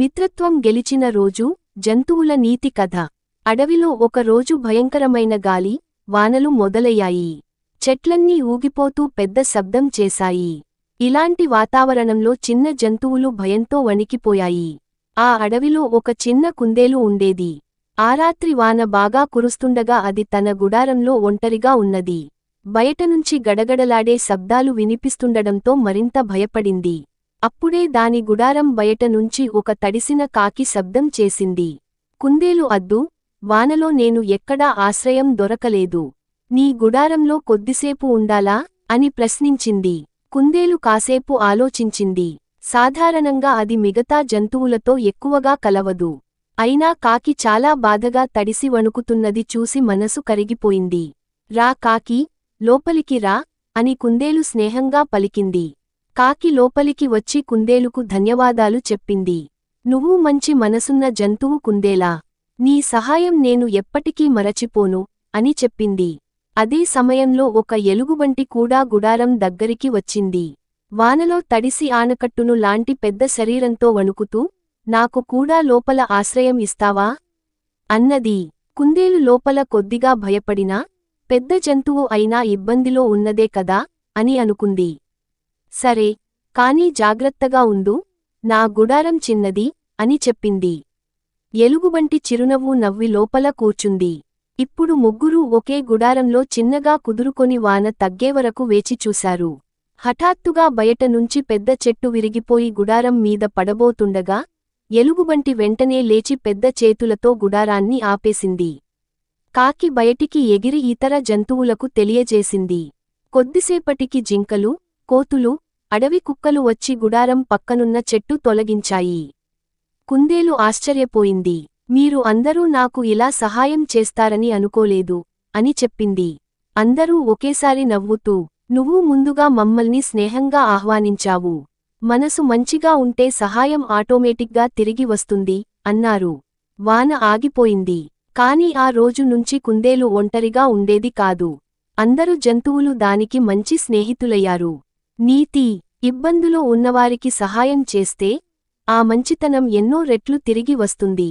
మిత్రత్వం గెలిచిన రోజు జంతువుల నీతి కథ. అడవిలో ఒక రోజు భయంకరమైన గాలి, వానలు మొదలయ్యాయి. చెట్లన్నీ ఊగిపోతూ పెద్ద శబ్దం చేశాయి. ఇలాంటి వాతావరణంలో చిన్న జంతువులు భయంతో వణికిపోయాయి. ఆ అడవిలో ఒక చిన్న కుందేలు ఉండేది. ఆ రాత్రి వాన బాగా కురుస్తుండగా అది తన గుడారంలో ఒంటరిగా ఉన్నది. బయటనుంచి గడగడలాడే శబ్దాలు వినిపిస్తుండడంతో మరింత భయపడింది. అప్పుడే దాని గుడారం బయట నుంచి ఒక తడిసిన కాకి శబ్దం చేసింది. కుందేలు అద్దు, వానలో నేను ఎక్కడా ఆశ్రయం దొరకలేదు. నీ గుడారంలో కొద్దిసేపు ఉండాలా అని ప్రశ్నించింది. కుందేలు కాసేపు ఆలోచించింది. సాధారణంగా అది మిగతా జంతువులతో ఎక్కువగా కలవదు. అయినా కాకి చాలా బాధగా తడిసి వణుకుతున్నది చూసి మనసు కరిగిపోయింది. రా కాకి, లోపలికి రా అని కుందేలు స్నేహంగా పలికింది. కాకి లోపలికి వచ్చి కుందేలుకు ధన్యవాదాలు చెప్పింది. నువ్వు మంచి మనసున్న జంతువు కుందేలా, నీ సహాయం నేను ఎప్పటికీ మరచిపోను అని చెప్పింది. అదే సమయంలో ఒక ఎలుగుబంటి కూడా గుడారం దగ్గరికి వచ్చింది. వానలో తడిసి ఆనకట్టును లాంటి పెద్ద శరీరంతో వణుకుతూ, నాకు కూడా లోపల ఆశ్రయం ఇస్తావా అన్నది. కుందేలు లోపల కొద్దిగా భయపడినా, పెద్ద జంతువు అయినా ఇబ్బందిలో ఉన్నదే కదా అని అనుకుంది. సరే, కానీ జాగ్రత్తగా ఉండు, నా గుడారం చిన్నది అని చెప్పింది. ఎలుగుబంటి చిరునవ్వు నవ్వి లోపల కూర్చుంది. ఇప్పుడు ముగ్గురూ ఒకే గుడారంలో చిన్నగా కుదురుకొని వాన తగ్గేవరకు వేచి చూశారు. హఠాత్తుగా బయట నుంచి పెద్ద చెట్టు విరిగిపోయి గుడారం మీద పడబోతుండగా, ఎలుగుబంటి వెంటనే లేచి పెద్ద చేతులతో గుడారాన్ని ఆపేసింది. కాకి బయటికి ఎగిరి ఇతర జంతువులకు తెలియజేసింది. కొద్దిసేపటికి జింకలు, కోతులు, అడవి కుక్కలు వచ్చి గుడారం పక్కనున్న చెట్టు తొలగించాయి. కుందేలు ఆశ్చర్యపోయింది. మీరు అందరూ నాకు ఇలా సహాయం చేస్తారని అనుకోలేదు అని చెప్పింది. అందరూ ఒకేసారి నవ్వుతూ, నువ్వు ముందుగా మమ్మల్ని స్నేహంగా ఆహ్వానించావు. మనసు మంచిగా ఉంటే సహాయం ఆటోమేటిక్గా తిరిగి వస్తుంది అన్నారు. వాన ఆగిపోయింది. కాని ఆ రోజు నుంచి కుందేలు ఒంటరిగా ఉండేది కాదు. అందరు జంతువులు దానికి మంచి స్నేహితులయ్యారు. నీతి: ఇబ్బందులో ఉన్నవారికి సహాయం చేస్తే ఆ మంచితనం ఎన్నో రెట్లు తిరిగి వస్తుంది.